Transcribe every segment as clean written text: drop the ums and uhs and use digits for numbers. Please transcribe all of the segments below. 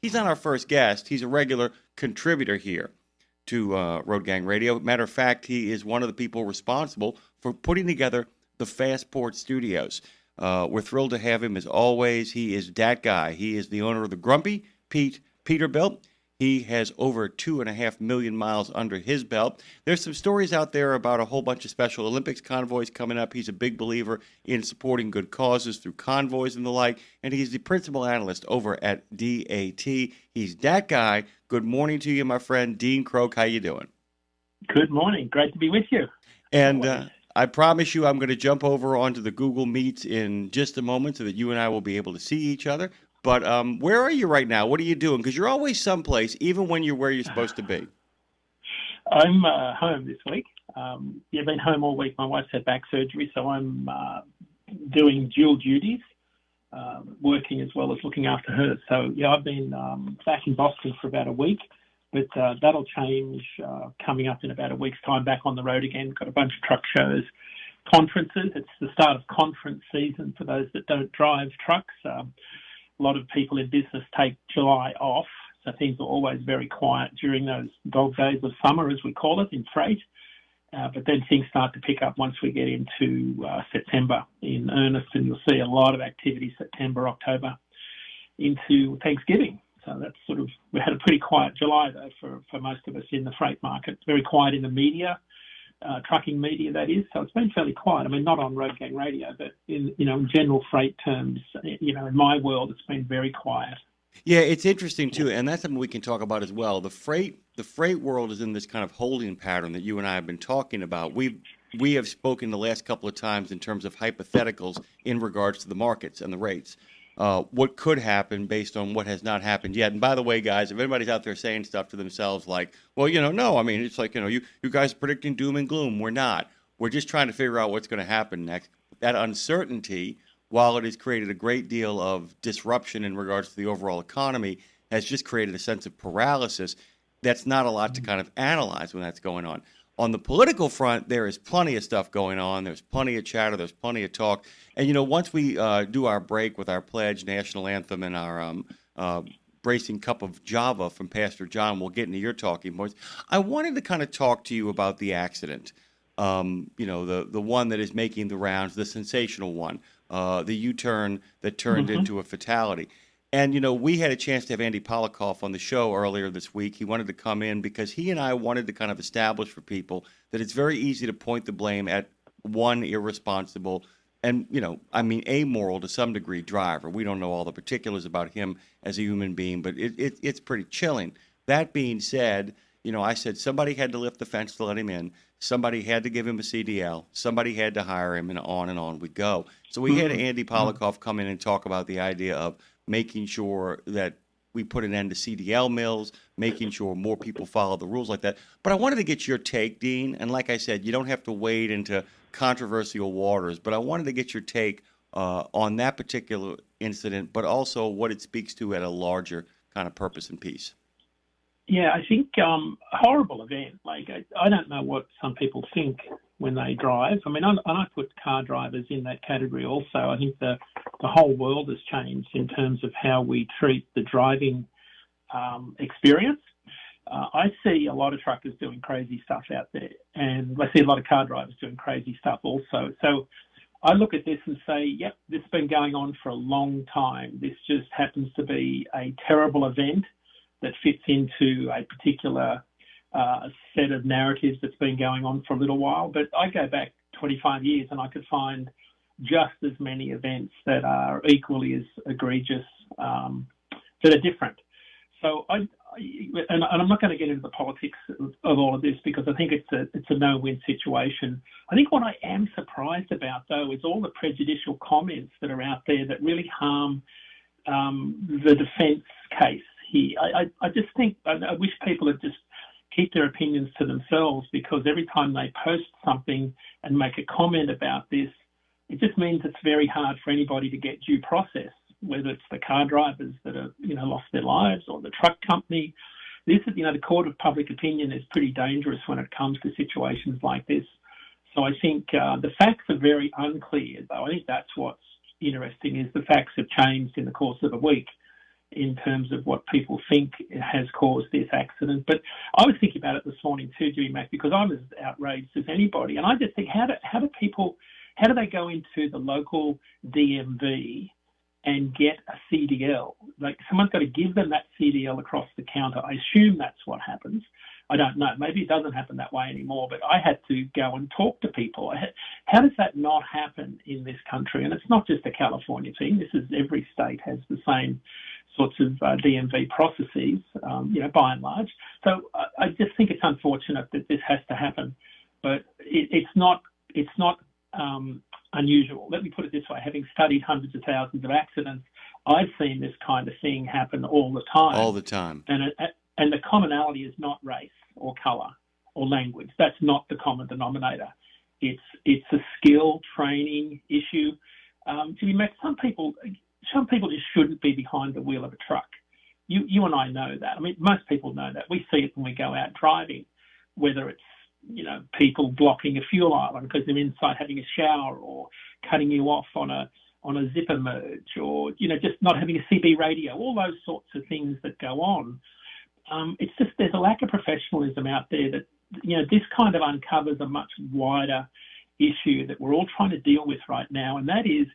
He's not our first guest. He's a regular contributor here to Road Gang Radio. Matter of fact, he is one of the people responsible for putting together the Fastport Studios. We're thrilled to have him as always. He is DAT Guy. He is the owner of the Grumpy Peterbilt. He has over 2.5 million miles under his belt. There's some stories out there about a whole bunch of Special Olympics convoys coming up. He's a big believer in supporting good causes through convoys and the like, and he's the principal analyst over at DAT. He's that guy. Good morning to you, my friend, Dean Croke. How you doing? Good morning. Great to be with you. And I promise you I'm going to jump over onto the Google Meets in just a moment so that you and I will be able to see each other. But where are you right now? What are you doing? Because you're always someplace, even when you're where you're supposed to be. I'm home this week. I've been home all week. My wife's had back surgery, so I'm doing dual duties, working as well as looking after her. So, I've been back in Boston for about a week, but that'll change coming up in about a week's time, back on the road again. Got a bunch of truck shows, conferences. It's the start of conference season for those that don't drive trucks. A lot of people in business take July off, so things are always very quiet during those dog days of summer, as we call it, in freight. But then things start to pick up once we get into September in earnest, and you'll see a lot of activity September, October, into Thanksgiving. So that's we had a pretty quiet July, though, for most of us in the freight market. Very quiet in the media. Trucking media, that is. So it's been fairly quiet. I mean, not on Road Gang Radio, but in general freight terms, in my world, it's been very quiet. Yeah, it's interesting too, and that's something we can talk about as well. The freight world is in this kind of holding pattern that you and I have been talking about. We have spoken the last couple of times in terms of hypotheticals in regards to the markets and the rates. What could happen based on what has not happened yet. And by the way, guys, if anybody's out there saying stuff to themselves like, well, no, I mean, it's like, you guys are predicting doom and gloom. We're not. We're just trying to figure out what's going to happen next. That uncertainty, while it has created a great deal of disruption in regards to the overall economy, has just created a sense of paralysis. That's not a lot to kind of analyze when that's going on. On the political front, there is plenty of stuff going on. There's plenty of chatter. There's plenty of talk. And, once we do our break with our pledge, national anthem, and our bracing cup of Java from Pastor John, we'll get into your talking points. I wanted to kind of talk to you about the accident, the one that is making the rounds, the sensational one, the U-turn that turned into a fatality. And, we had a chance to have Andy Polikoff on the show earlier this week. He wanted to come in because he and I wanted to kind of establish for people that it's very easy to point the blame at one irresponsible and, amoral to some degree driver. We don't know all the particulars about him as a human being, but it's pretty chilling. That being said, I said somebody had to lift the fence to let him in. Somebody had to give him a CDL. Somebody had to hire him, and on we go. So we had Andy Polikoff come in and talk about the idea of making sure that we put an end to CDL mills, making sure more people follow the rules like that. But I wanted to get your take, Dean, and like I said, you don't have to wade into controversial waters, but I wanted to get your take on that particular incident, but also what it speaks to at a larger kind of purpose and piece. Yeah, I think a horrible event. Like, I don't know what some people think when they drive. I mean, I put car drivers in that category also. I think the whole world has changed in terms of how we treat the driving experience. I see a lot of truckers doing crazy stuff out there, and I see a lot of car drivers doing crazy stuff also. So I look at this and say, yep, this has been going on for a long time. This just happens to be a terrible event that fits into a particular set of narratives that's been going on for a little while. But I go back 25 years and I could find just as many events that are equally as egregious, that are different. So and I'm not going to get into the politics of all of this because I think it's a no-win situation. I think what I am surprised about, though, is all the prejudicial comments that are out there that really harm the defence case here. I just think I wish people would just keep their opinions to themselves, because every time they post something and make a comment about this, it just means it's very hard for anybody to get due process, whether it's the car drivers that have lost their lives or the truck company. This is, the court of public opinion is pretty dangerous when it comes to situations like this. So I think the facts are very unclear, though. I think that's what's interesting, is the facts have changed in the course of a week. in terms of what people think has caused this accident. But I was thinking about it this morning too, Jimmy Mac, because I was as outraged as anybody. And I just think, how do they go into the local DMV and get a CDL? Like, someone's got to give them that CDL across the counter. I assume that's what happens. I don't know. Maybe it doesn't happen that way anymore, but I had to go and talk to people. How does that not happen in this country? And it's not just a California thing. This is every state has the same sorts of DMV processes, by and large. So I just think it's unfortunate that this has to happen, but it's not unusual. Let me put it this way. Having studied hundreds of thousands of accidents, I've seen this kind of thing happen all the time. All the time. And the commonality is not race or colour or language. That's not the common denominator. It's a skill training issue. Some people just shouldn't be behind the wheel of a truck. You and I know that. I mean, most people know that. We see it when we go out driving, whether it's people blocking a fuel island because they're inside having a shower, or cutting you off on a zipper merge, or just not having a CB radio. All those sorts of things that go on. It's just there's a lack of professionalism out there that, this kind of uncovers a much wider issue that we're all trying to deal with right now. And that is,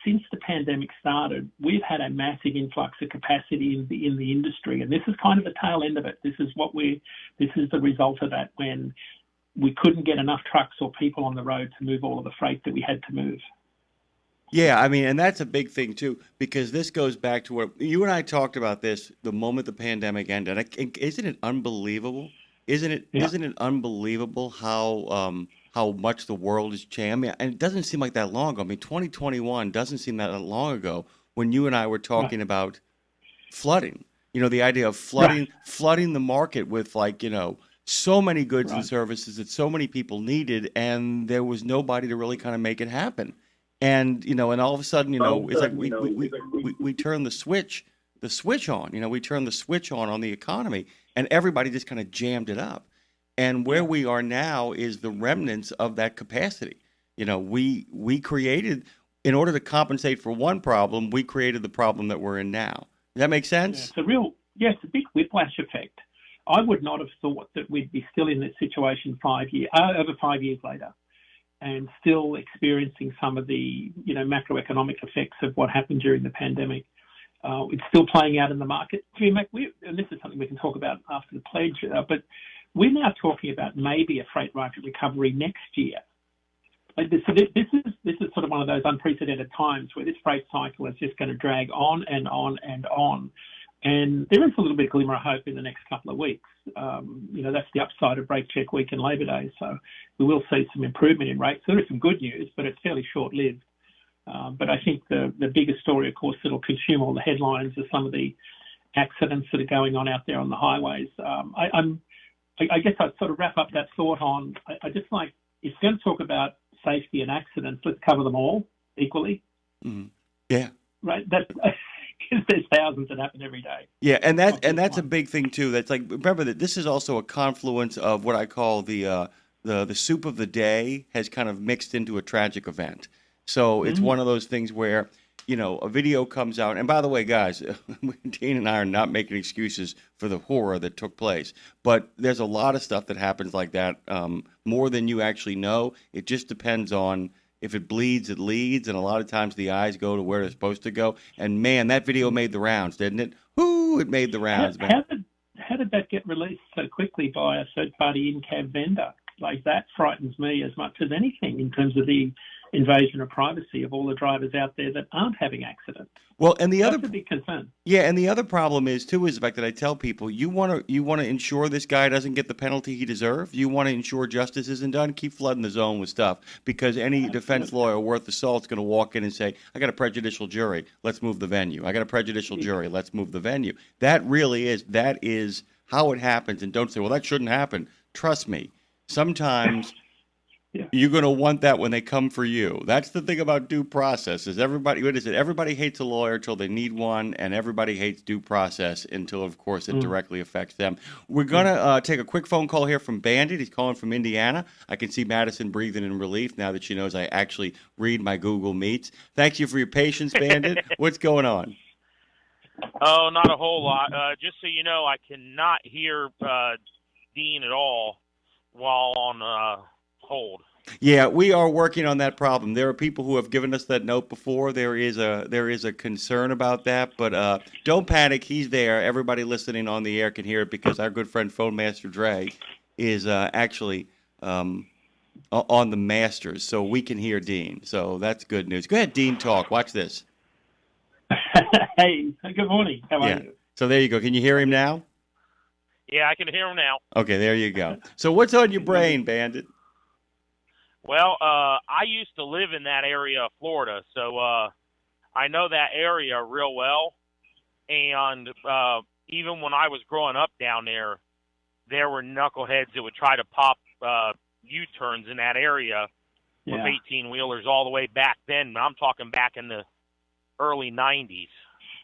since the pandemic started, we've had a massive influx of capacity in the industry. And this is kind of the tail end of it. This is the result of that, when we couldn't get enough trucks or people on the road to move all of the freight that we had to move. Yeah, I mean, and that's a big thing too, because this goes back to what you and I talked about this the moment the pandemic ended. Isn't it unbelievable? Isn't it unbelievable how much the world has changed? I mean, and it doesn't seem like that long ago. I mean, 2021 doesn't seem that long ago when you and I were talking about flooding. The idea of flooding the market with so many goods and services that so many people needed, and there was nobody to really kind of make it happen. And and all of a sudden, it's like we turn the switch on. We turn the switch on the economy, and everybody just kind of jammed it up. And where we are now is the remnants of that capacity. We created, in order to compensate for one problem, we created the problem that we're in now. Does that make sense? Yeah, it's a big whiplash effect. I would not have thought that we'd be still in this situation over 5 years later, and still experiencing some of the macroeconomic effects of what happened during the pandemic. It's still playing out in the market. And this is something we can talk about after the pledge, but we're now talking about maybe a freight market recovery next year. Like this is sort of one of those unprecedented times where this freight cycle is just going to drag on and on and on. And there is a little bit of glimmer of hope in the next couple of weeks. That's the upside of Brake Check Week and Labor Day. So we will see some improvement in rates. There is some good news, but it's fairly short-lived. But I think the biggest story, of course, that'll consume all the headlines are some of the accidents that are going on out there on the highways. I guess I'd sort of wrap up that thought on, I just like, if you're going to talk about safety and accidents, let's cover them all equally. Mm-hmm. Yeah. Right? Because there's thousands that happen every day. Yeah, and that's a big thing too. That's like, remember that this is also a confluence of what I call the soup of the day has kind of mixed into a tragic event. So it's one of those things where a video comes out, and by the way, guys, Dean and I are not making excuses for the horror that took place, but there's a lot of stuff that happens like that, more than you actually know. It just depends on. If it bleeds, it leads, and a lot of times the eyes go to where they're supposed to go. And man, that video made the rounds, didn't it? Whoo, it made the rounds, man. How did that get released so quickly by a third-party in-cab vendor? Like, that frightens me as much as anything in terms of the invasion of privacy of all the drivers out there that aren't having accidents. Well, and that's a big concern. Yeah, and the other problem is the fact that I tell people, you want to ensure this guy doesn't get the penalty he deserves. You want to ensure justice isn't done. Keep flooding the zone with stuff, because any defense lawyer worth the salt is going to walk in and say, "I got a prejudicial jury. Let's move the venue. I got a prejudicial jury. Let's move the venue." That is how it happens. And don't say, "Well, that shouldn't happen." Trust me. Sometimes. Yeah. You're going to want that when they come for you. That's the thing about due process is everybody hates a lawyer till they need one, and everybody hates due process until, of course, it directly affects them. We're going to take a quick phone call here from Bandit. He's calling from Indiana. I can see Madison breathing in relief now that she knows I actually read my Google Meets. Thank you for your patience, Bandit. What's going on? Oh, not a whole lot. Just so you know, I cannot hear Dean at all while on hold. Yeah, we are working on that problem. There are people who have given us that note before. There is a concern about that, but don't panic. He's there. Everybody listening on the air can hear it because our good friend Phone Master Dre is actually on the masters, so we can hear Dean. So that's good news. Go ahead, Dean. Talk. Watch this. Hey, good morning. How are Yeah. you? So there you go. Can you hear him now? Yeah, I can hear him now. Okay, there you go. So what's on your brain, Bandit? Well, I used to live in that area of Florida, so I know that area real well. And even when I was growing up down there were knuckleheads that would try to pop U-turns in that area with 18-wheelers all the way back then. I'm talking back in the early 90s.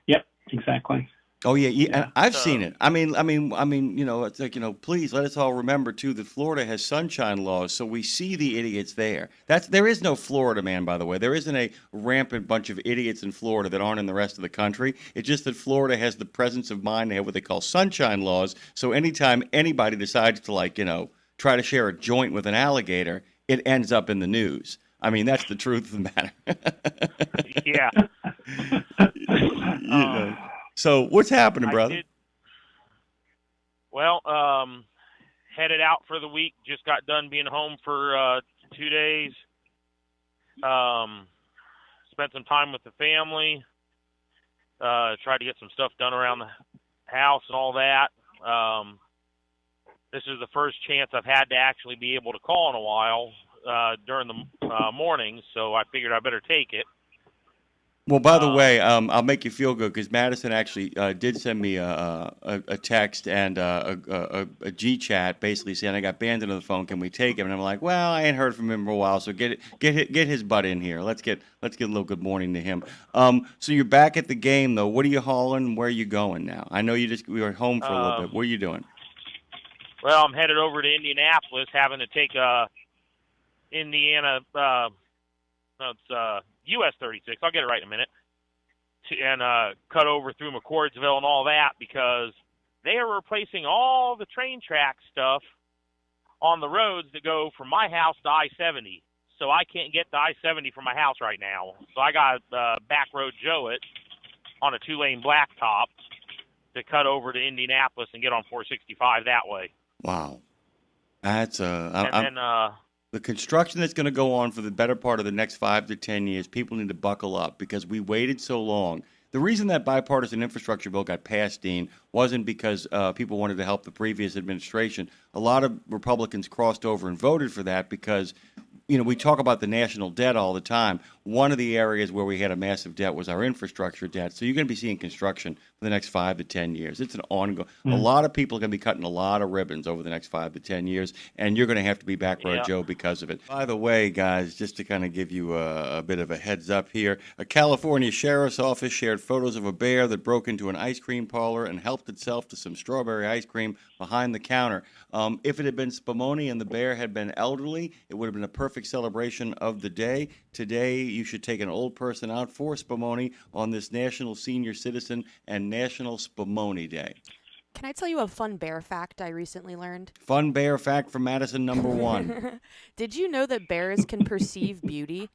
Yep, exactly. Oh yeah. And I've So- seen it. I mean, it's like, please let us all remember too that Florida has sunshine laws, so we see the idiots there. There is no Florida man, by the way. There isn't a rampant bunch of idiots in Florida that aren't in the rest of the country. It's just that Florida has the presence of mind. They have what they call sunshine laws. So anytime anybody decides to try to share a joint with an alligator, it ends up in the news. I mean, that's the truth of the matter. Yeah. You know. So what's happening, brother? Well, headed out for the week. Just got done being home for 2 days. Spent some time with the family. Tried to get some stuff done around the house and all that. This is the first chance I've had to actually be able to call in a while during the mornings, so I figured I better take it. Well, by the way, I'll make you feel good because Madison actually did send me a text and a G chat basically saying I got Bandit on the phone. Can we take him? And I'm like, well, I ain't heard from him for a while, so get his butt in here. Let's get a little good morning to him. So you're back at the game though. What are you hauling? Where are you going now? I know we were home for a little bit. What are you doing? Well, I'm headed over to Indianapolis, having to take Indiana. It's US 36. I'll get it right in a minute. And cut over through McCordsville and all that because they are replacing all the train track stuff on the roads that go from my house to I-70. So I can't get to I-70 from my house right now. So I got back road Joe it on a 2-lane blacktop to cut over to Indianapolis and get on 465 that way. Wow, that's then the construction that's going to go on for the better part of the next 5 to 10 years, people need to buckle up because we waited so long. The reason that bipartisan infrastructure bill got passed, Dean, wasn't because people wanted to help the previous administration. A lot of Republicans crossed over and voted for that because, we talk about the national debt all the time. One of the areas where we had a massive debt was our infrastructure debt. So you're going to be seeing construction for the next 5 to 10 years. It's an ongoing. A lot of people are going to be cutting a lot of ribbons over the next 5 to 10 years, and you're going to have to be back road Joe because of it. By the way, guys, just to kind of give you a bit of a heads up here, a California sheriff's office shared photos of a bear that broke into an ice cream parlor and helped itself to some strawberry ice cream behind the counter. If it had been Spumoni and the bear had been elderly, it would have been a perfect celebration of the day. Today, you should take an old person out for Spumoni on this National Senior Citizen and National Spumoni Day. Can I tell you a fun bear fact I recently learned? Fun bear fact from Madison number 1. Did you know that bears can perceive beauty?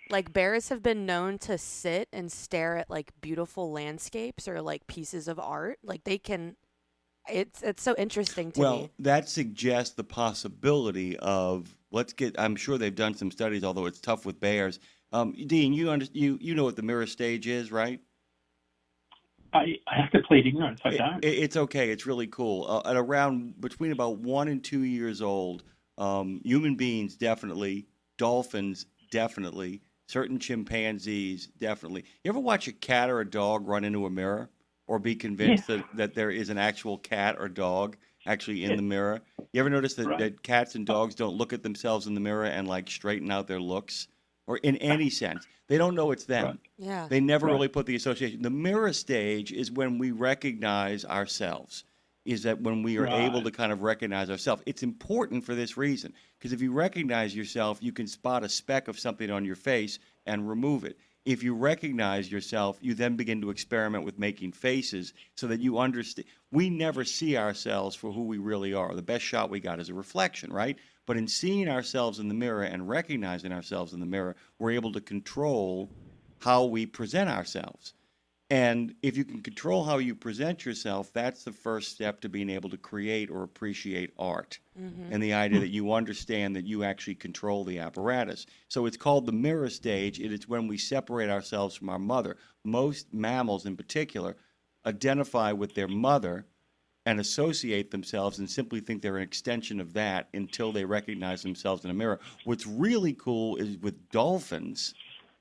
Like, bears have been known to sit and stare at, beautiful landscapes or, pieces of art. They can... It's so interesting to me. Well, that suggests the possibility of I'm sure they've done some studies, although it's tough with bears. Dean, you know what the mirror stage is, right? I have to plead ignorance. I don't. It's okay. It's really cool. At around between about 1 and 2 years old, human beings definitely, dolphins definitely, certain chimpanzees definitely. You ever watch a cat or a dog run into a mirror? Or be convinced that there is an actual cat or dog actually in the mirror. You ever notice that cats and dogs don't look at themselves in the mirror and straighten out their looks? Or in any sense. They don't know it's them. Right. Yeah. They never really put the association. The mirror stage is when we recognize ourselves. Is that when we are able to kind of recognize ourselves. It's important for this reason. Because if you recognize yourself, you can spot a speck of something on your face and remove it. If you recognize yourself, you then begin to experiment with making faces so that you understand. We never see ourselves for who we really are. The best shot we got is a reflection, right? But in seeing ourselves in the mirror and recognizing ourselves in the mirror, we're able to control how we present ourselves. And if you can control how you present yourself, that's the first step to being able to create or appreciate art. And the idea that you understand that you actually control the apparatus. So it's called the mirror stage. It is when we separate ourselves from our mother. Most mammals in particular identify with their mother and associate themselves and simply think they're an extension of that until they recognize themselves in a mirror. What's really cool is with dolphins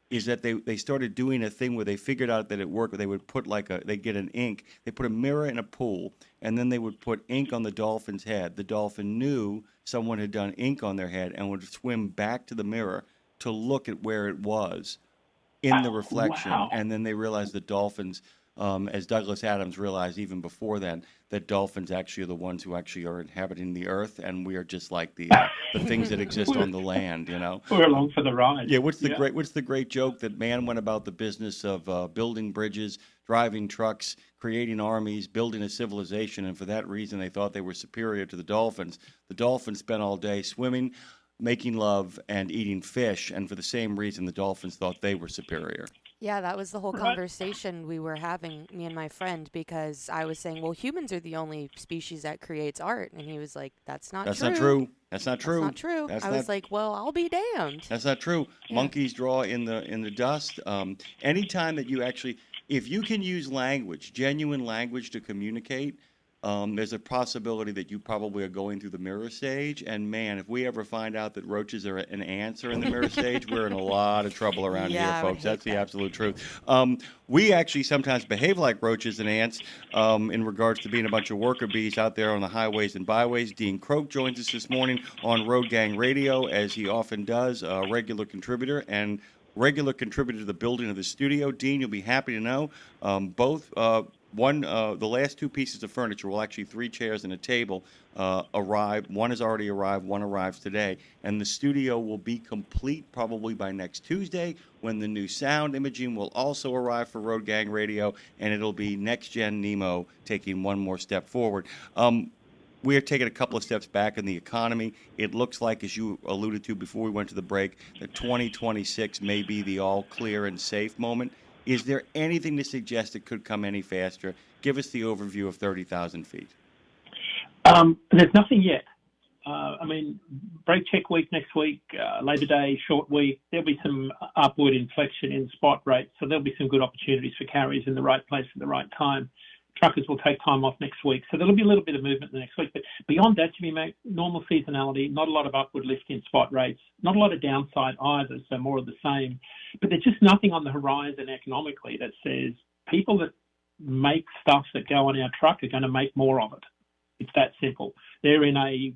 is that they started doing a thing where they figured out that it worked. Where they would put they get an ink, they put a mirror in a pool, and then they would put ink on the dolphin's head. The dolphin knew someone had done ink on their head and would swim back to the mirror to look at where it was in the reflection. Wow. And then they realized that dolphins, as Douglas Adams realized even before then, that dolphins actually are the ones who actually are inhabiting the earth, and we are just like the things that exist on the land, you know. We're along for the ride. Yeah, what's the great joke that man went about the business of building bridges, driving trucks, creating armies, building a civilization, and for that reason they thought they were superior to the dolphins. The dolphins spent all day swimming, making love, and eating fish, and for the same reason the dolphins thought they were superior. Yeah, that was the whole Right. conversation we were having, me and my friend, because I was saying, well, humans are the only species that creates art. And he was like, that's not That's true. not true. That's not true. That's not true. That's I was like, well, I'll be damned. That's not true. Yeah. Monkeys draw in the dust. Anytime that you actually, if you can use language, genuine language to communicate, there's a possibility that you probably are going through the mirror stage. And man, if we ever find out that roaches are an ants are in the mirror stage, we're in a lot of trouble around Yeah, I here, would folks. That's hate the that. absolute truth. We actually sometimes behave like roaches and ants in regards to being a bunch of worker bees out there on the highways and byways. Dean Croke joins us this morning on Road Gang Radio, as he often does, a regular contributor and regular contributor to the building of the studio. Dean, you'll be happy to know the last two pieces of furniture, well, actually 3 chairs and a table, arrived. One has already arrived. One arrives today. And the studio will be complete probably by next Tuesday, when the new sound imaging will also arrive for Road Gang Radio, and it'll be Next Gen Nemo taking one more step forward. We are taking a couple of steps back in the economy. It looks like, as you alluded to before we went to the break, that 2026 may be the all clear and safe moment. Is there anything to suggest it could come any faster? Give us the overview of 30,000 feet. There's nothing yet. Break check week next week, Labor Day, short week. There'll be some upward inflection in spot rates, so there'll be some good opportunities for carriers in the right place at the right time. Truckers will take time off next week, so there'll be a little bit of movement the next week. But beyond that, Jimmy, mate, normal seasonality, not a lot of upward lift in spot rates, not a lot of downside either, so more of the same. But there's just nothing on the horizon economically that says people that make stuff that go on our truck are going to make more of it. It's that simple. They're in a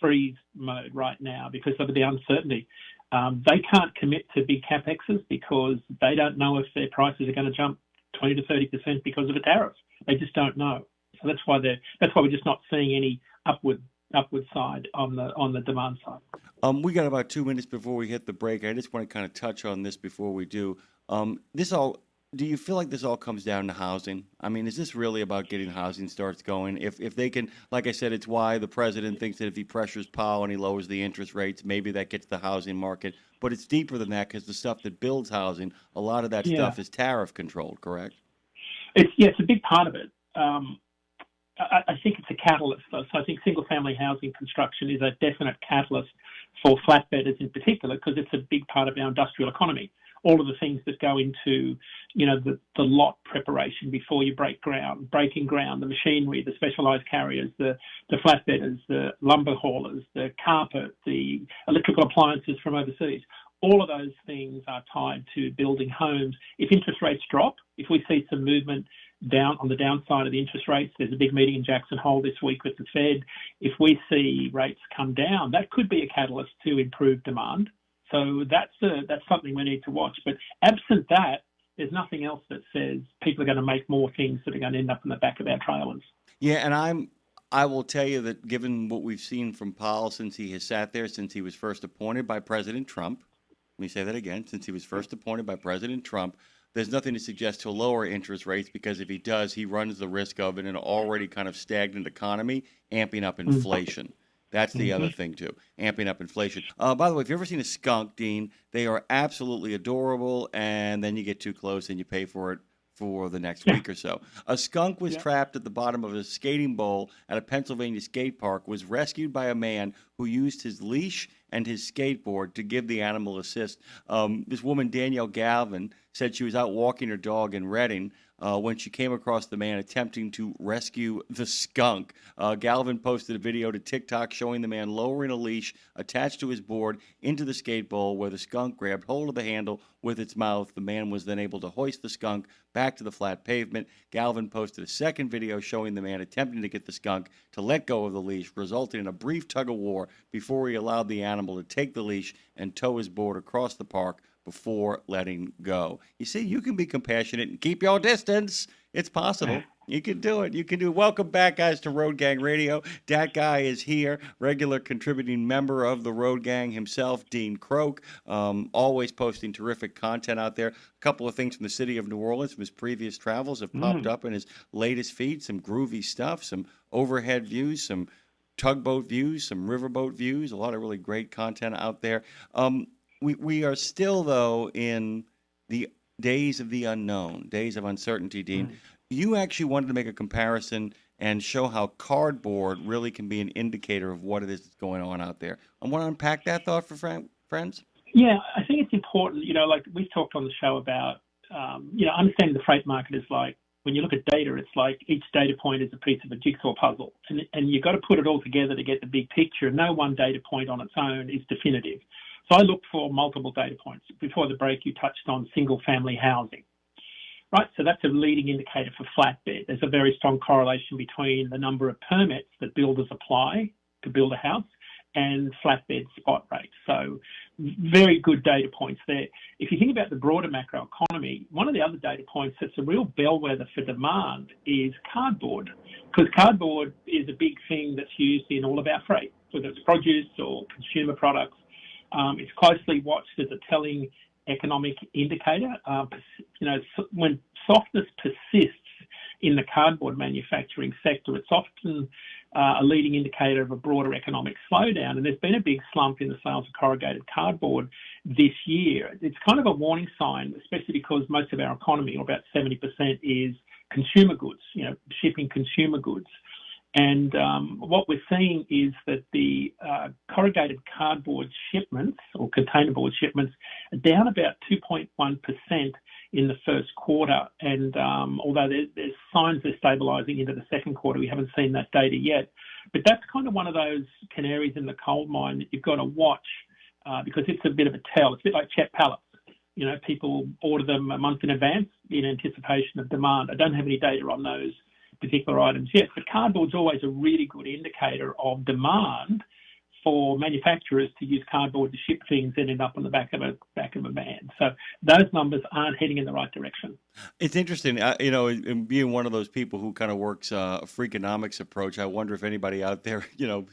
freeze mode right now because of the uncertainty. They can't commit to big capexes because they don't know if their prices are going to jump 20 to 30% because of a tariff. They just don't know. So that's why we're just not seeing any upward side on the demand side. We got about 2 minutes before we hit the break. I just want to kind of touch on this before we do. Do you feel like this all comes down to housing? I mean, is this really about getting housing starts going? If they can, like I said, it's why the president thinks that if he pressures Powell and he lowers the interest rates, maybe that gets the housing market. But it's deeper than that, because the stuff that builds housing, a lot of that stuff is tariff controlled, correct? It's a big part of it. I think it's a catalyst, though. So I think single-family housing construction is a definite catalyst for flatbedders in particular, because it's a big part of our industrial economy. All of the things that go into, the lot preparation before you breaking ground, the machinery, the specialised carriers, the flatbedders, the lumber haulers, the carpet, the electrical appliances from overseas. All of those things are tied to building homes. If interest rates drop, if we see some movement down on the downside of the interest rates, there's a big meeting in Jackson Hole this week with the Fed. If we see rates come down, that could be a catalyst to improve demand. So that's something we need to watch. But absent that, there's nothing else that says people are going to make more things that are going to end up in the back of our trailers. Yeah, and I will tell you that given what we've seen from Powell since he has sat there, since he was first appointed by President Trump, let me say that again, since he was first appointed by President Trump, there's nothing to suggest he'll lower interest rates, because if he does, he runs the risk of in an already kind of stagnant economy amping up inflation. That's the other thing, too, amping up inflation. By the way, if you've ever seen a skunk, Dean, they are absolutely adorable, and then you get too close and you pay for it for the next week or so. A skunk was trapped at the bottom of a skating bowl at a Pennsylvania skate park, was rescued by a man who used his leash and his skateboard to give the animal assist. This woman, Danielle Galvin, said she was out walking her dog in Reading when she came across the man attempting to rescue the skunk. Galvin posted a video to TikTok showing the man lowering a leash attached to his board into the skate bowl, where the skunk grabbed hold of the handle with its mouth. The man was then able to hoist the skunk back to the flat pavement. Galvin posted a second video showing the man attempting to get the skunk to let go of the leash, resulting in a brief tug-of-war before he allowed the animal to take the leash and tow his board across the park before letting go. You see, you can be compassionate and keep your distance. It's possible. You can do it. You can do it. Welcome back, guys, to Road Gang Radio. DAT Guy is here, regular contributing member of the Road Gang himself, Dean Croke, always posting terrific content out there. A couple of things from the city of New Orleans from his previous travels have popped up in his latest feed, some groovy stuff, some overhead views, some tugboat views, some riverboat views, a lot of really great content out there. We are still, though, in the days of the unknown, days of uncertainty, Dean. You actually wanted to make a comparison and show how cardboard really can be an indicator of what it is that's going on out there. I want to unpack that thought for friends. Yeah, I think it's important, like we've talked on the show about, understanding the freight market is like, when you look at data, it's like each data point is a piece of a jigsaw puzzle, and you've got to put it all together to get the big picture. No one data point on its own is definitive. So I look for multiple data points. Before the break, you touched on single-family housing, right? So that's a leading indicator for flatbed. There's a very strong correlation between the number of permits that builders apply to build a house and flatbed spot rates. So very good data points there. If you think about the broader macroeconomy, one of the other data points that's a real bellwether for demand is cardboard, because cardboard is a big thing that's used in all of our freight, whether it's produce or consumer products. It's closely watched as a telling economic indicator. When softness persists in the cardboard manufacturing sector, it's often a leading indicator of a broader economic slowdown. And there's been a big slump in the sales of corrugated cardboard this year. It's kind of a warning sign, especially because most of our economy, or about 70%, is consumer goods, shipping consumer goods. And what we're seeing is that the corrugated cardboard shipments, or containerboard shipments, are down about 2.1% in the first quarter. And although there's signs they're stabilising into the second quarter, we haven't seen that data yet. But that's kind of one of those canaries in the coal mine that you've got to watch because it's a bit of a tell. It's a bit like Chet pallets. People order them a month in advance in anticipation of demand. I don't have any data on those particular items yet, but cardboard's always a really good indicator of demand for manufacturers to use cardboard to ship things that end up on the back of a van. So those numbers aren't heading in the right direction. It's interesting, in being one of those people who kind of works a Freakonomics approach, I wonder if anybody out there,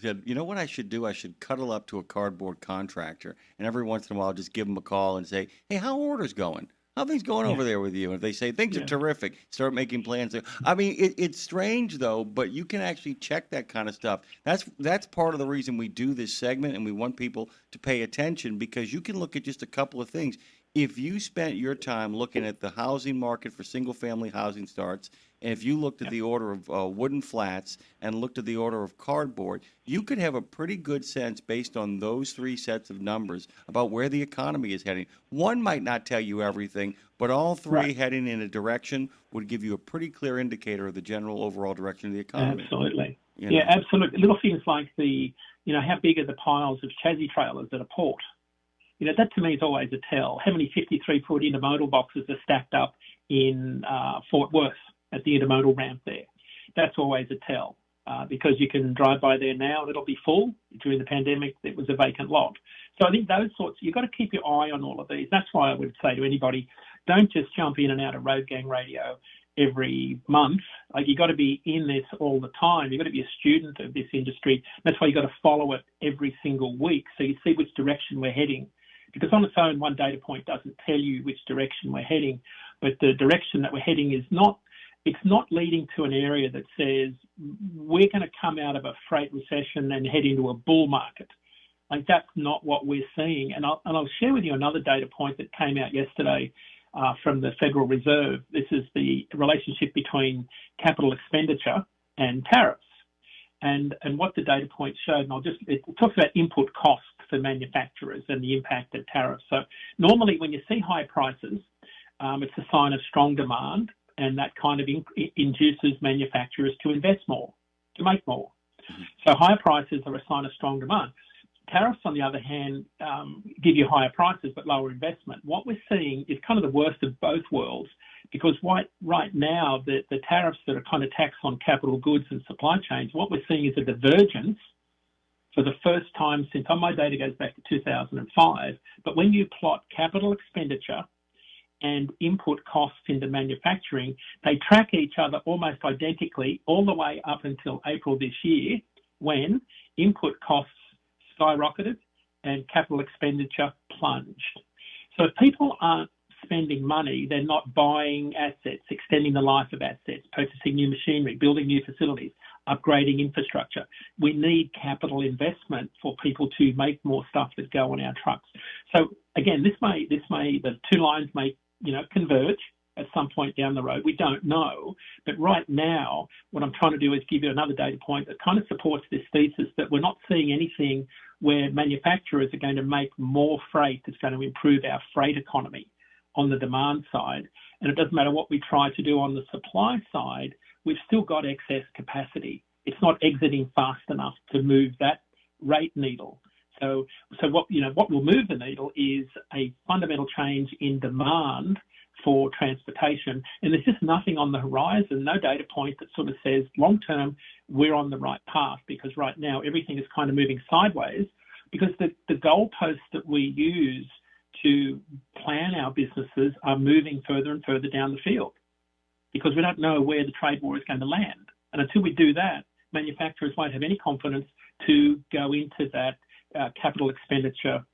said, what I should do? I should cuddle up to a cardboard contractor, and every once in a while just give them a call and say, hey, how are orders going? How are things going over there with you? And if they say things are terrific, start making plans. I mean, it's strange, though, but you can actually check that kind of stuff. That's part of the reason we do this segment, and we want people to pay attention, because you can look at just a couple of things. If you spent your time looking at the housing market for single-family housing starts, and if you looked at the order of wooden flats and looked at the order of cardboard, you could have a pretty good sense based on those three sets of numbers about where the economy is heading. One might not tell you everything, but all three heading in a direction would give you a pretty clear indicator of the general overall direction of the economy. Absolutely. Absolutely. Little things like how big are the piles of chassis trailers at a port? That to me is always a tell. How many 53-foot intermodal boxes are stacked up in Fort Worth at the intermodal ramp there? That's always a tell because you can drive by there now and it'll be full. During the pandemic, it was a vacant lot. So I think those sorts, you've got to keep your eye on all of these. That's why I would say to anybody, don't just jump in and out of Road Gang Radio every month. Like, you've got to be in this all the time. You've got to be a student of this industry. That's why you've got to follow it every single week so you see which direction we're heading. because on its own, one data point doesn't tell you which direction we're heading, but the direction that we're heading is not, it's not leading to an area that says we're going to come out of a freight recession and head into a bull market. Like, that's not what we're seeing. And I'll share with you another data point that came out yesterday from the Federal Reserve. This is the relationship between capital expenditure and tariffs. And what the data point showed, and it talks about input costs for manufacturers and the impact of tariffs. So normally when you see high prices, it's a sign of strong demand, and that kind of induces manufacturers to invest more, to make more. So higher prices are a sign of strong demand. Tariffs, on the other hand, give you higher prices but lower investment. What we're seeing is kind of the worst of both worlds, because right now the tariffs that are kind of taxed on capital goods and supply chains, what we're seeing is a divergence for the first time since, my data goes back to 2005, but when you plot capital expenditure and input costs into manufacturing, they track each other almost identically all the way up until April this year, when input costs skyrocketed and capital expenditure plunged. So if people aren't spending money, they're not buying assets, extending the life of assets, purchasing new machinery, building new facilities, upgrading infrastructure. We need capital investment for people to make more stuff that go on our trucks. So again, the two lines may, converge at some point down the road. We don't know. But right now, what I'm trying to do is give you another data point that kind of supports this thesis that we're not seeing anything where manufacturers are going to make more freight that's going to improve our freight economy on the demand side. And it doesn't matter what we try to do on the supply side, we've still got excess capacity. It's not exiting fast enough to move that rate needle. So what will move the needle is a fundamental change in demand for transportation. And there's just nothing on the horizon, no data point that sort of says long-term we're on the right path, because right now everything is kind of moving sideways, because the goalposts that we use to plan our businesses are moving further and further down the field, because we don't know where the trade war is going to land. And until we do that, manufacturers won't have any confidence to go into that capital expenditure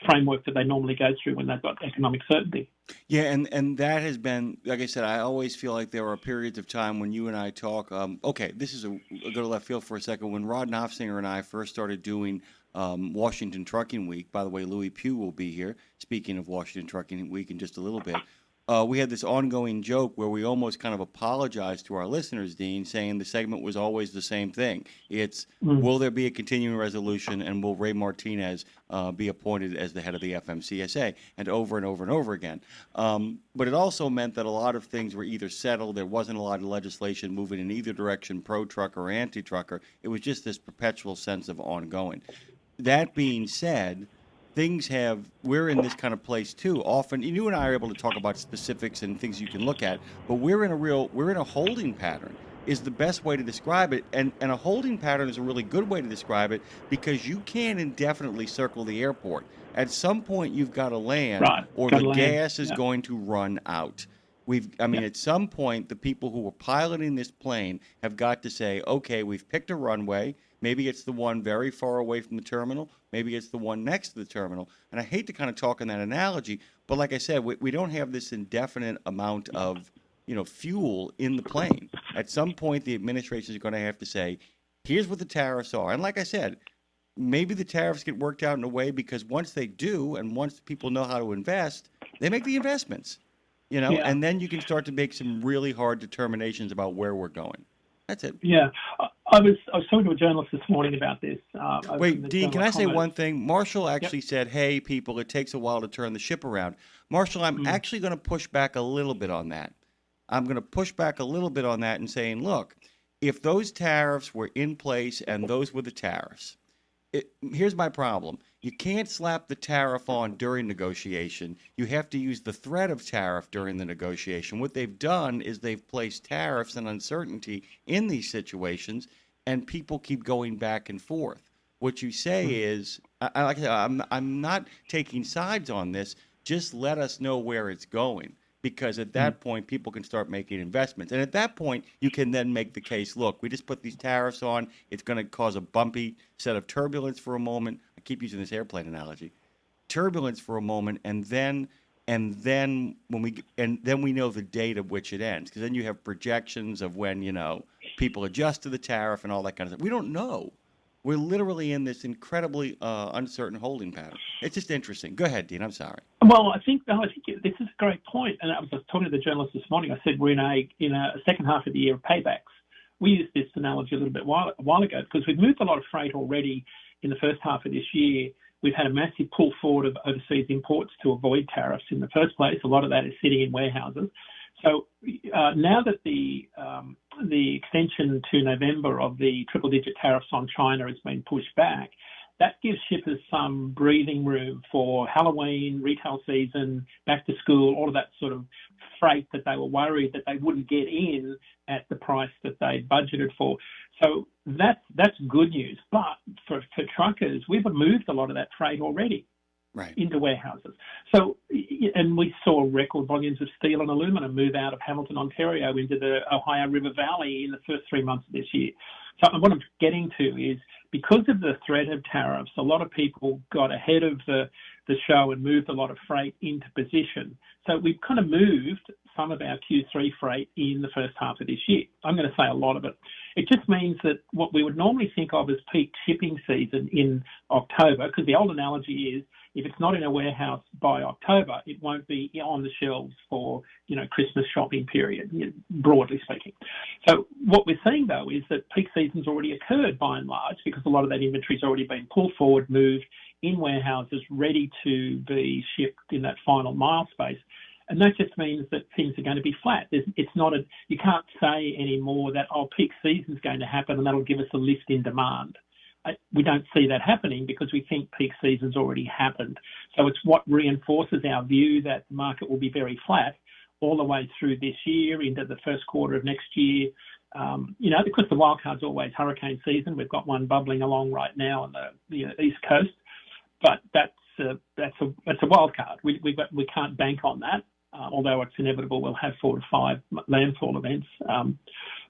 framework that they normally go through when they've got economic certainty. Yeah, and that has been, like I said, I always feel like there are periods of time when you and I talk. Okay, this is a go to left field for a second. When Rod Knopfsinger and I first started doing Washington Trucking Week, by the way, Louis Pugh will be here, speaking of Washington Trucking Week in just a little bit. We had this ongoing joke where we almost kind of apologized to our listeners, Dean, saying the segment was always the same thing. It's, will there be a continuing resolution, and will Ray Martinez be appointed as the head of the FMCSA, and over and over and over again. But it also meant that a lot of things were either settled, there wasn't a lot of legislation moving in either direction, pro-trucker or anti-trucker. It was just this perpetual sense of ongoing. That being said, we're in this kind of place too. Often, you and I are able to talk about specifics and things you can look at, but we're in a holding pattern is the best way to describe it. And a holding pattern is a really good way to describe it, because you can't indefinitely circle the airport. At some point, you've got to land, right, or the gas is going to run out. At some point, the people who were piloting this plane have got to say, okay, we've picked a runway. Maybe it's the one very far away from the terminal. Maybe it's the one next to the terminal. And I hate to kind of talk in that analogy, but like I said, we don't have this indefinite amount of fuel in the plane. At some point, the administration is going to have to say, here's what the tariffs are. And like I said, maybe the tariffs get worked out in a way, because once they do, and once people know how to invest, they make the investments. And then you can start to make some really hard determinations about where we're going. That's it. Yeah. I was talking to a journalist this morning about this. Wait, Dean, can I say one thing? Marshall actually said, hey, people, it takes a while to turn the ship around. Marshall, I'm actually going to push back a little bit on that. I'm going to push back a little bit on that and saying, look, if those tariffs were in place and those were the tariffs, here's my problem. You can't slap the tariff on during negotiation. You have to use the threat of tariff during the negotiation. What they've done is they've placed tariffs and uncertainty in these situations, and people keep going back and forth. What you say is, I'm not taking sides on this. Just let us know where it's going, because at that point, people can start making investments. And at that point, you can then make the case, look, we just put these tariffs on. It's going to cause a bumpy set of turbulence for a moment. I keep using this airplane analogy. turbulence for a moment, and then we know the date of which it ends, because then you have projections of when people adjust to the tariff and all that kind of stuff. We don't know. We're literally in this incredibly uncertain holding pattern. It's just interesting. Go ahead, Dean. I'm sorry. Well, I think this is a great point, and I was talking to the journalist this morning. I said we're in a second half of the year of paybacks. We used this analogy a little bit a while ago because we've moved a lot of freight already in the first half of this year. We've had a massive pull forward of overseas imports to avoid tariffs in the first place. A lot of that is sitting in warehouses. So now that the extension to November of the triple-digit tariffs on China has been pushed back, that gives shippers some breathing room for Halloween, retail season, back to school, all of that sort of freight that they were worried that they wouldn't get in at the price that they budgeted for. So that's good news. But for truckers, we've moved a lot of that freight already. Right. Into warehouses. So, and we saw record volumes of steel and aluminum move out of Hamilton, Ontario into the Ohio River Valley in the first 3 months of this year. So what I'm getting to is because of the threat of tariffs, a lot of people got ahead of the show and moved a lot of freight into position. So we've kind of moved some of our Q3 freight in the first half of this year. I'm going to say a lot of it. It just means that what we would normally think of as peak shipping season in October, because the old analogy is if it's not in a warehouse by October, it won't be on the shelves for, Christmas shopping period, broadly speaking. So what we're seeing, though, is that peak season's already occurred by and large because a lot of that inventory's already been pulled forward, moved in warehouses, ready to be shipped in that final mile space. And that just means that things are going to be flat. You can't say anymore that, peak season's going to happen and that'll give us a lift in demand. We don't see that happening because we think peak season's already happened. So it's what reinforces our view that the market will be very flat all the way through this year into the first quarter of next year. Because the wild card's always hurricane season. We've got one bubbling along right now on the East Coast, but that's a wild card. We can't bank on that. Although it's inevitable we'll have 4 to 5 landfall events.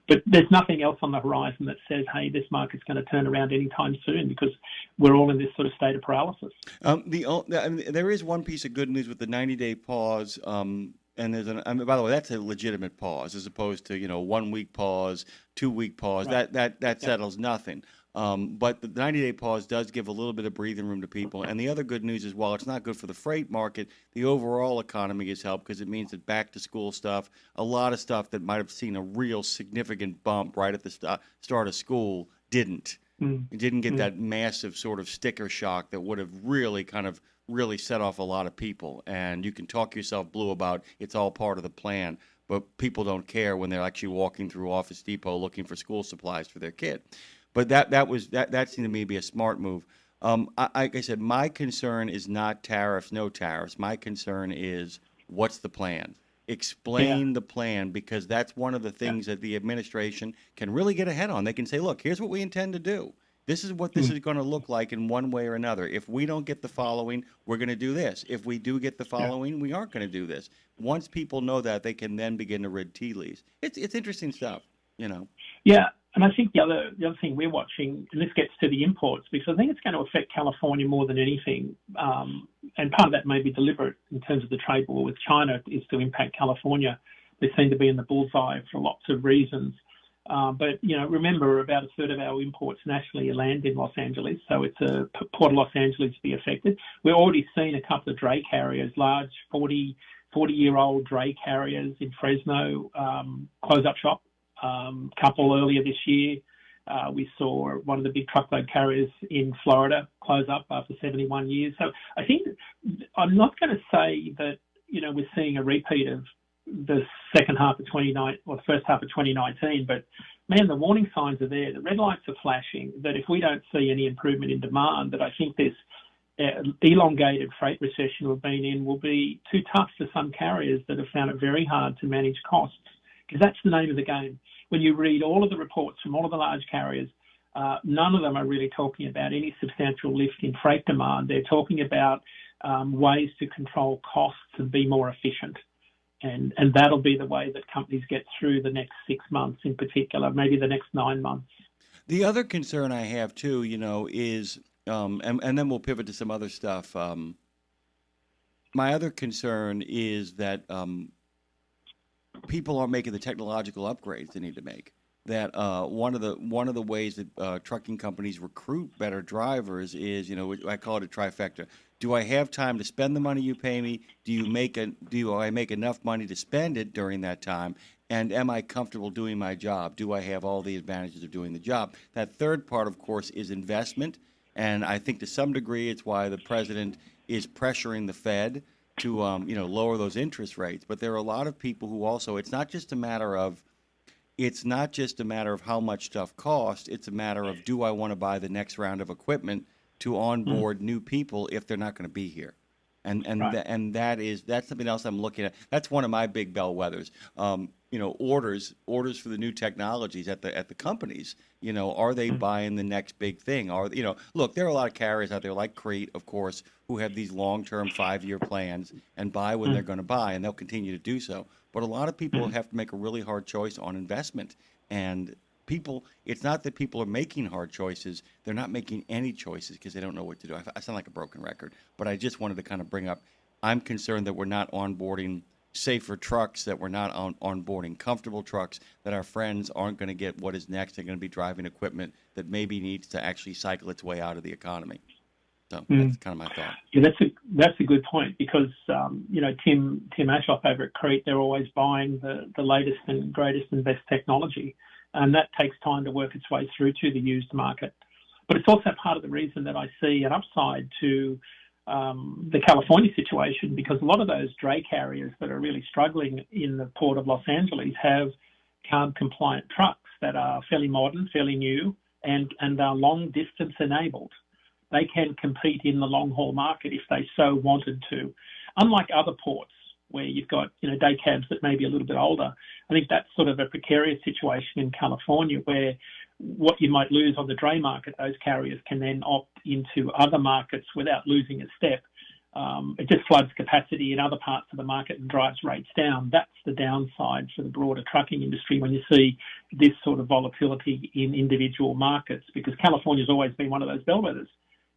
But there's nothing else on the horizon that says, hey, this market's going to turn around anytime soon because we're all in this sort of state of paralysis. There is one piece of good news with the 90-day pause. And by the way, that's a legitimate pause as opposed to 1 week pause, 2 week pause. Right. That settles nothing. But the 90-day pause does give a little bit of breathing room to people. And the other good news is, while it's not good for the freight market, the overall economy has helped because it means that back-to-school stuff, a lot of stuff that might have seen a real significant bump right at the start of school didn't. It didn't get that massive sort of sticker shock that would have really set off a lot of people. And you can talk yourself blue about it's all part of the plan, but people don't care when they're actually walking through Office Depot looking for school supplies for their kid. But that seemed to me to be a smart move. Like I said, my concern is not tariffs, no tariffs. My concern is what's the plan? Explain the plan, because that's one of the things that the administration can really get ahead on. They can say, look, here's what we intend to do. This is what this is going to look like in one way or another. If we don't get the following, we're going to do this. If we do get the following, we aren't going to do this. Once people know that, they can then begin to read tea leaves. It's interesting stuff, Yeah. And I think the other thing we're watching, and this gets to the imports, because I think it's going to affect California more than anything, and part of that may be deliberate in terms of the trade war with China, is to impact California. They seem to be in the bullseye for lots of reasons. But remember, about a third of our imports nationally land in Los Angeles, so it's a Port of Los Angeles to be affected. We're already seeing a couple of dray carriers, large 40-year-old dray carriers in Fresno, close up shop. Couple earlier this year, we saw one of the big truckload carriers in Florida close up after 71 years. So I think I'm not going to say that we're seeing a repeat of the second half of 2019 or the first half of 2019, but man, the warning signs are there. The red lights are flashing. That if we don't see any improvement in demand, that I think this elongated freight recession we've been in will be too tough for some carriers that have found it very hard to manage costs, because that's the name of the game. When you read all of the reports from all of the large carriers, none of them are really talking about any substantial lift in freight demand. They're talking about ways to control costs and be more efficient. And that'll be the way that companies get through the next 6 months in particular, maybe the next 9 months. The other concern I have, too, is, and then we'll pivot to some other stuff, my other concern is that people aren't making the technological upgrades they need to make. That one of the ways that trucking companies recruit better drivers is, I call it a trifecta. Do I have time to spend the money you pay me? Do I make enough money to spend it during that time? And am I comfortable doing my job? Do I have all the advantages of doing the job? That third part, of course, is investment. And I think to some degree it's why the president is pressuring the Fed to lower those interest rates. But there are a lot of people who also, it's not just a matter of how much stuff costs. It's a matter of, do I want to buy the next round of equipment to onboard new people if they're not going to be here? And that's something else I'm looking at. That's one of my big bellwethers. Orders for the new technologies at the companies. Are they buying the next big thing? Look, there are a lot of carriers out there like Crete, of course, who have these long-term 5-year plans and buy when they're going to buy, and they'll continue to do so. But a lot of people have to make a really hard choice on investment. And it's not that people are making hard choices. They're not making any choices because they don't know what to do. I sound like a broken record, but I just wanted to kind of bring up, I'm concerned that we're not onboarding safer trucks, that we're not onboarding comfortable trucks, that our friends aren't going to get what is next. They're going to be driving equipment that maybe needs to actually cycle its way out of the economy. So that's kind of my thought. Yeah, that's a good point because Tim Ashoff over at Crete, they're always buying the latest and greatest and best technology, and that takes time to work its way through to the used market. But it's also part of the reason that I see an upside to the California situation, because a lot of those dray carriers that are really struggling in the port of Los Angeles have CARB-compliant trucks that are fairly modern, fairly new, and are long-distance enabled. They can compete in the long-haul market if they so wanted to. Unlike other ports where you've got day cabs that may be a little bit older, I think that's sort of a precarious situation in California where what you might lose on the dray market, those carriers can then opt into other markets without losing a step. It just floods capacity in other parts of the market and drives rates down. That's the downside for the broader trucking industry when you see this sort of volatility in individual markets, because California's always been one of those bellwethers.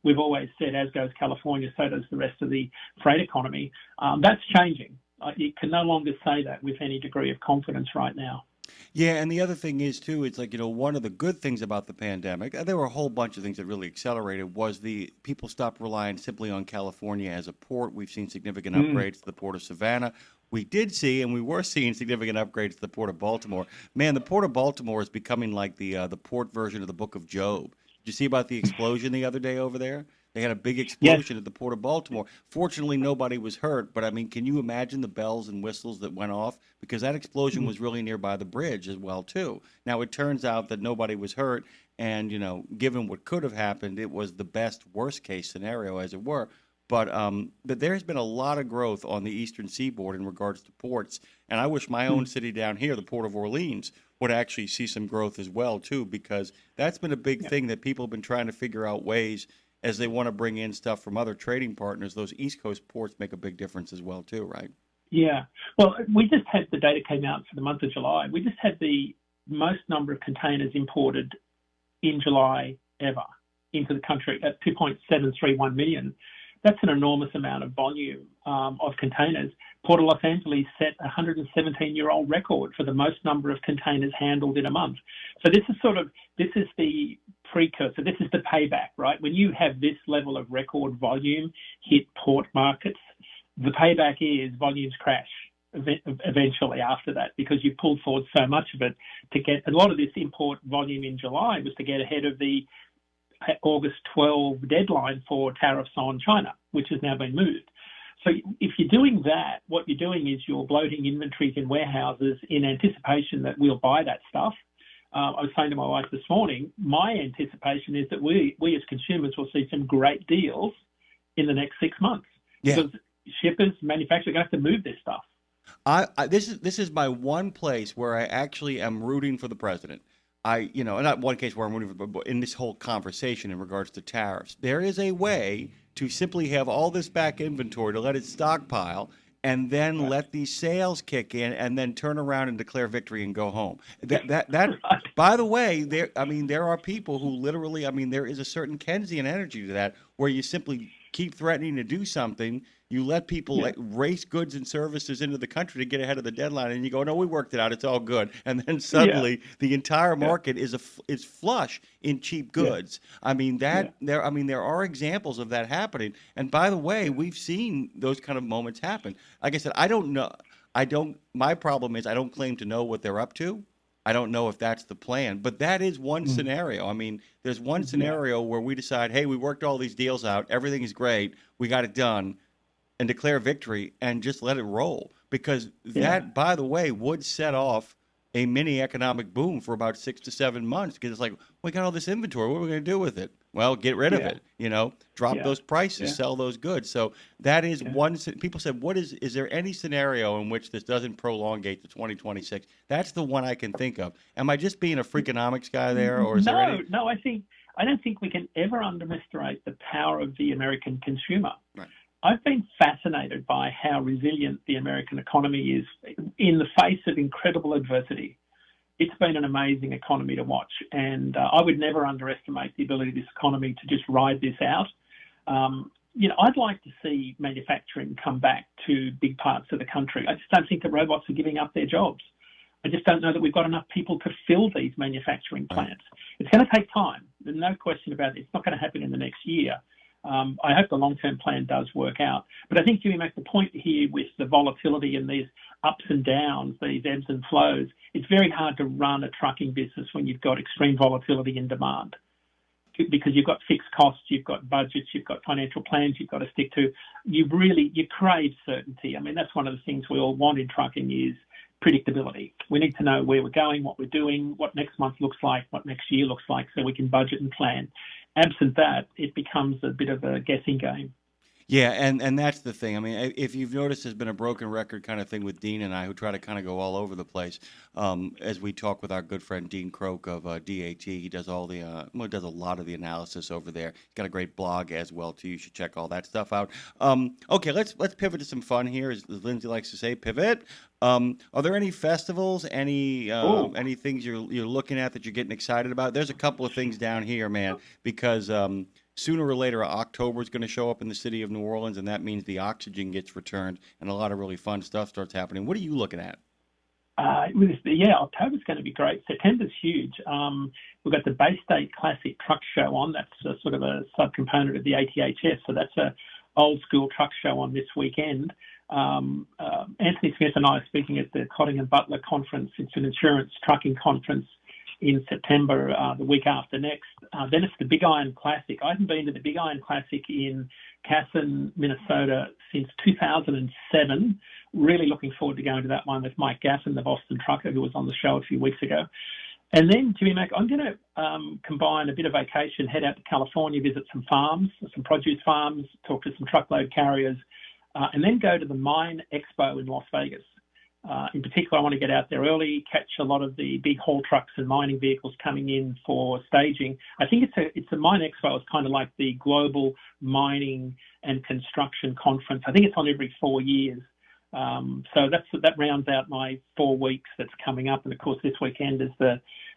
We've always said, as goes California, so does the rest of the freight economy. That's changing. You can no longer say that with any degree of confidence right now. Yeah, and the other thing is, too, it's like, one of the good things about the pandemic, there were a whole bunch of things that really accelerated, was the people stopped relying simply on California as a port. We've seen significant upgrades to the Port of Savannah. We did see, and we were seeing significant upgrades to the Port of Baltimore. Man, the Port of Baltimore is becoming like the port version of the Book of Job. Did you see about the explosion the other day over there? They had a big explosion at the Port of Baltimore. Fortunately, nobody was hurt, but I mean, can you imagine the bells and whistles that went off? Because that explosion was really nearby the bridge as well, too. Now, it turns out that nobody was hurt, and, given what could have happened, it was the best worst-case scenario, as it were. But there's been a lot of growth on the eastern seaboard in regards to ports, and I wish my own city down here, the Port of Orleans, would actually see some growth as well, too, because that's been a big thing that people have been trying to figure out ways as they want to bring in stuff from other trading partners. Those East Coast ports make a big difference as well, too, right? Yeah. Well, we just had the data came out for the month of July. We just had the most number of containers imported in July ever into the country at 2.731 million. That's an enormous amount of volume of containers. Port of Los Angeles set a 117-year-old record for the most number of containers handled in a month. So this is the precursor. This is the payback, right? When you have this level of record volume hit port markets, the payback is volumes crash eventually after that, because you pulled forward so much of it to get a lot of this import volume in July was to get ahead of the August 12 deadline for tariffs on China, which has now been moved. So if you're doing that, what you're doing is you're bloating inventories in warehouses in anticipation that we'll buy that stuff. I was saying to my wife this morning, my anticipation is that we as consumers will see some great deals in the next 6 months. Yeah. Because shippers, manufacturers are going to have to move this stuff. This is my one place where I actually am rooting for the president. Not one case where I'm rooting for, but in this whole conversation in regards to tariffs, there is a way to simply have all this back inventory, to let it stockpile, and then let these sales kick in, and then turn around and declare victory and go home. That By the way, there are people who literally, there is a certain Keynesian energy to that, where you simply keep threatening to do something, you let people Yeah. race goods and services into the country to get ahead of the deadline, and you go, no, we worked it out, it's all good, and then suddenly the entire market is flush in cheap goods. I mean there are examples of that happening, and by the way, we've seen those kind of moments happen. Like I said, I don't know. My problem is I don't claim to know what they're up to. I don't know if that's the plan, but that is one scenario. I mean, there's one scenario where we decide, hey, we worked all these deals out, everything is great, we got it done, and declare victory and just let it roll. Because that, by the way, would set off a mini economic boom for about 6 to 7 months. Because it's like, we got all this inventory, what are we going to do with it? Well, get rid of it, drop those prices, sell those goods. So that is one. People said, is there any scenario in which this doesn't prolongate to 2026? That's the one I can think of. Am I just being a freakonomics guy there, or is there any? No, I don't think we can ever underestimate the power of the American consumer. Right. I've been fascinated by how resilient the American economy is in the face of incredible adversity. It's been an amazing economy to watch, and I would never underestimate the ability of this economy to just ride this out. I'd like to see manufacturing come back to big parts of the country. I just don't think that robots are giving up their jobs. I just don't know that we've got enough people to fill these manufacturing plants. It's going to take time. There's no question about it. It's not going to happen in the next year. I hope the long-term plan does work out. But I think Jimmy makes the point here with the volatility and these ups and downs, these ebbs and flows. It's very hard to run a trucking business when you've got extreme volatility in demand, because you've got fixed costs, you've got budgets, you've got financial plans you've got to stick to. You crave certainty. I mean, that's one of the things we all want in trucking is predictability. We need to know where we're going, what we're doing, what next month looks like, what next year looks like, so we can budget and plan. Absent that, it becomes a bit of a guessing game. Yeah, and that's the thing. I mean, if you've noticed, there's been a broken record kind of thing with Dean and I, who try to kind of go all over the place. As we talk with our good friend Dean Croke of DAT, he does does a lot of the analysis over there. He's got a great blog as well too. You should check all that stuff out. Okay, let's pivot to some fun here, as Lindsay likes to say. Pivot. Are there any festivals, any things you're looking at that you're getting excited about? There's a couple of things down here, man, because sooner or later, October is going to show up in the city of New Orleans, and that means the oxygen gets returned, and a lot of really fun stuff starts happening. What are you looking at? October's going to be great. September's huge. We've got the Bay State Classic Truck Show on. That's sort of a subcomponent of the ATHS, so that's a old school truck show on this weekend. Anthony Smith and I are speaking at the Cotting and Butler Conference. It's an insurance trucking conference in September, the week after next. Then it's the Big Iron Classic. I haven't been to the Big Iron Classic in Casson, Minnesota since 2007. Really looking forward to going to that one with Mike Gaffin, the Boston trucker who was on the show a few weeks ago. And then, Jimmy Mac, I'm going to combine a bit of vacation, head out to California, visit some farms, some produce farms, talk to some truckload carriers, and then go to the Mine Expo in Las Vegas. In particular, I want to get out there early, catch a lot of the big haul trucks and mining vehicles coming in for staging. I think it's a Mine Expo is kind of like the global mining and construction conference. I think it's on every 4 years. So that rounds out my 4 weeks that's coming up. And of course, this weekend is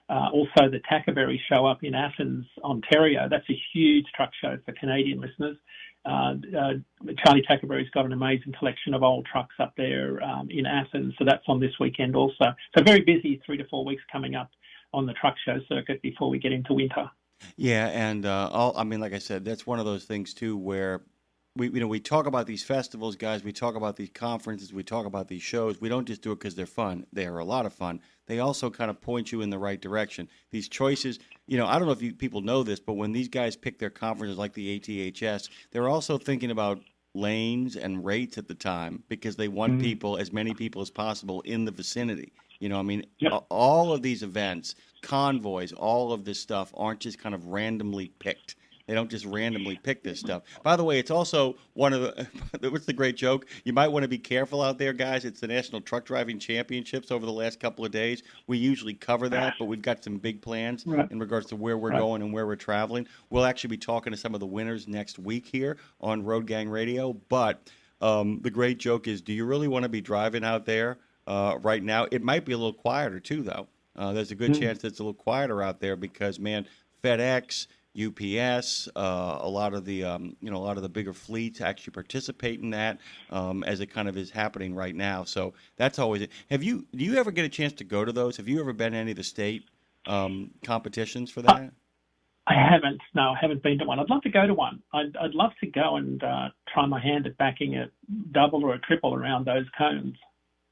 also the Tackerberry show up in Athens, Ontario. That's a huge truck show for Canadian listeners. Charlie Tackerberry's got an amazing collection of old trucks up there in Athens, so that's on this weekend also. So very busy 3 to 4 weeks coming up on the truck show circuit before we get into winter. Yeah, and like I said, that's one of those things too where we talk about these festivals, guys. We talk about these conferences. We talk about these shows. We don't just do it because they're fun. They are a lot of fun. They also kind of point you in the right direction. These choices, I don't know if people know this, but when these guys pick their conferences like the ATHS, they're also thinking about lanes and rates at the time because they want as many people as possible in the vicinity. All of these events, convoys, all of this stuff aren't just kind of randomly picked. They don't just randomly pick this stuff. By the way, it's also one of the, what's the great joke? You might want to be careful out there, guys. It's the National Truck Driving Championships over the last couple of days. We usually cover that, but we've got some big plans in regards to where we're going and where we're traveling. We'll actually be talking to some of the winners next week here on Road Gang Radio. But the great joke is, do you really want to be driving out there right now? It might be a little quieter, too, though. There's a good chance that it's a little quieter out there because, man, FedEx, UPS, a lot of the a lot of the bigger fleets actually participate in that as it kind of is happening right now. So that's always it. Do you ever get a chance to go to those? Have you ever been to any of the state competitions for that? I haven't. No, I haven't been to one. I'd love to go to one. I'd love to go and try my hand at backing a double or a triple around those cones.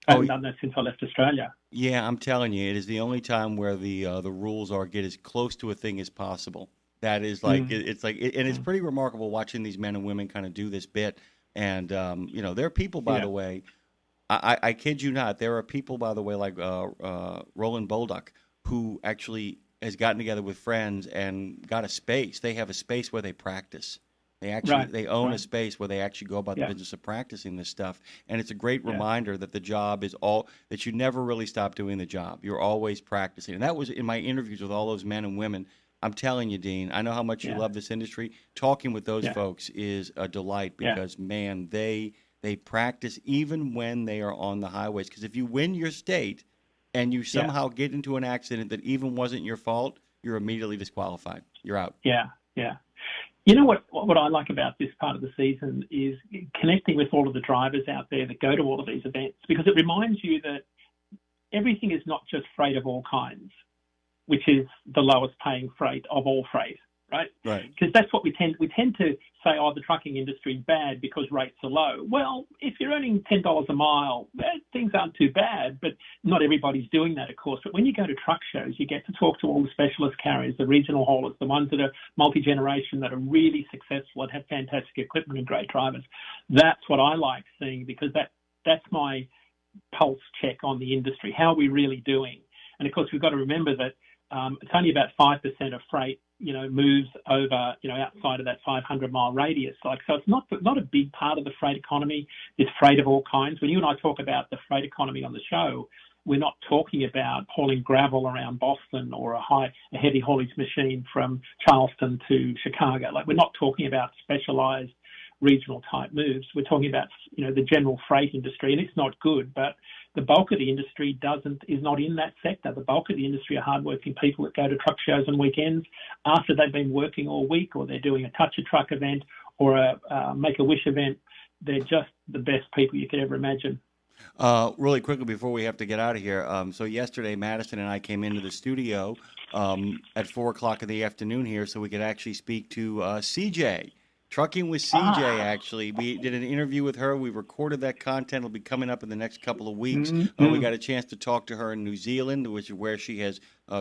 I haven't done that since I left Australia. Yeah, I'm telling you, it is the only time where the rules are get as close to a thing as possible. That is like and it's pretty remarkable watching these men and women kind of do this bit. And there are people, by the way. I kid you not, there are people, by the way, like Roland Bolduc, who actually has gotten together with friends and got a space. They have a space where they practice. They actually they own a space where they actually go about the business of practicing this stuff. And it's a great reminder that the job is that you never really stop doing the job. You're always practicing. And that was in my interviews with all those men and women. I'm telling you, Dean, I know how much you love this industry. Talking with those folks is a delight because, man, they practice even when they are on the highways. Because if you win your state and you somehow get into an accident that even wasn't your fault, you're immediately disqualified. You're out. Yeah. You know what I like about this part of the season is connecting with all of the drivers out there that go to all of these events, because it reminds you that everything is not just freight of all kinds, which is the lowest paying freight of all freight, right? Right. Because that's what we tend to say, the trucking industry is bad because rates are low. Well, if you're earning $10 a mile, things aren't too bad, but not everybody's doing that, of course. But when you go to truck shows, you get to talk to all the specialist carriers, the regional haulers, the ones that are multi-generation, that are really successful and have fantastic equipment and great drivers. That's what I like seeing, because that's my pulse check on the industry. How are we really doing? And, of course, we've got to remember that it's only about 5% of freight, moves over, outside of that 500-mile radius. So it's not a big part of the freight economy. It's freight of all kinds. When you and I talk about the freight economy on the show, we're not talking about hauling gravel around Boston or a heavy haulage machine from Charleston to Chicago. Like, we're not talking about specialized regional type moves. We're talking about, the general freight industry, and it's not good, but the bulk of the industry is not in that sector. The bulk of the industry are hardworking people that go to truck shows on weekends after they've been working all week, or they're doing a touch a truck event or a Make-A-Wish event. They're just the best people you could ever imagine. Really quickly before we have to get out of here, so yesterday Madison and I came into the studio at 4 o'clock in the afternoon here so we could actually speak to CJ. Trucking with CJ, actually. We did an interview with her. We recorded that content. It'll be coming up in the next couple of weeks. We got a chance to talk to her in New Zealand, which is where she has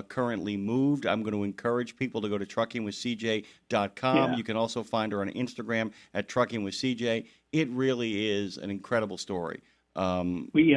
currently moved. I'm going to encourage people to go to truckingwithcj.com. Yeah. You can also find her on Instagram at truckingwithcj. It really is an incredible story. We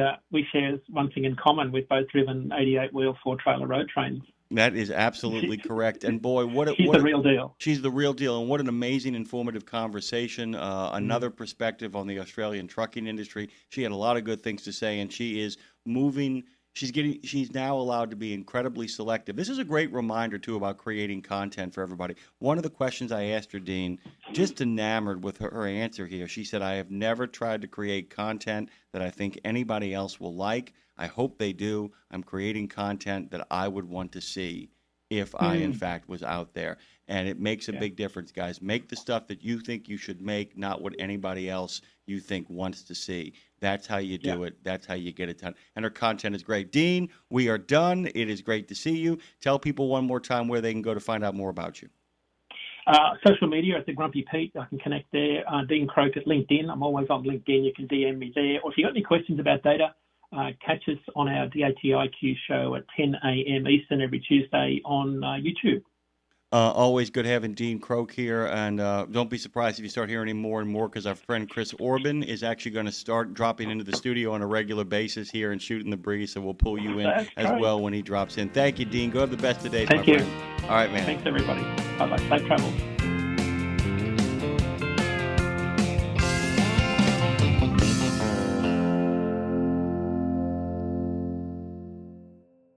share one thing in common. We've both driven 88-wheel, 4-trailer road trains. That is absolutely correct. And boy, she's the real deal. She's the real deal. And what an amazing, informative conversation. Another perspective on the Australian trucking industry. She had a lot of good things to say, and she is moving. She's now allowed to be incredibly selective. This is a great reminder, too, about creating content for everybody. One of the questions I asked her, Dean, just enamored with her answer here. She said, I have never tried to create content that I think anybody else will like. I hope they do. I'm creating content that I would want to see if I, in fact, was out there. And it makes a big difference, guys. Make the stuff that you think you should make, not what anybody else you think wants to see. That's how you do it. That's how you get it done. And her content is great. Dean, we are done. It is great to see you. Tell people one more time where they can go to find out more about you. Social media at the Grumpy Pete. I can connect there. Dean Croke at LinkedIn. I'm always on LinkedIn. You can DM me there. Or if you've got any questions about data, catch us on our DAT IQ show at 10 a.m. Eastern every Tuesday on YouTube. Always good having Dean Croke here, and don't be surprised if you start hearing him more and more, because our friend Chris Orban is actually going to start dropping into the studio on a regular basis here and shooting the breeze, so we'll pull you in well when he drops in. Thank you, Dean. Go have the best of days, my friend. All right, man. Thanks, everybody. Bye-bye. Safe travels.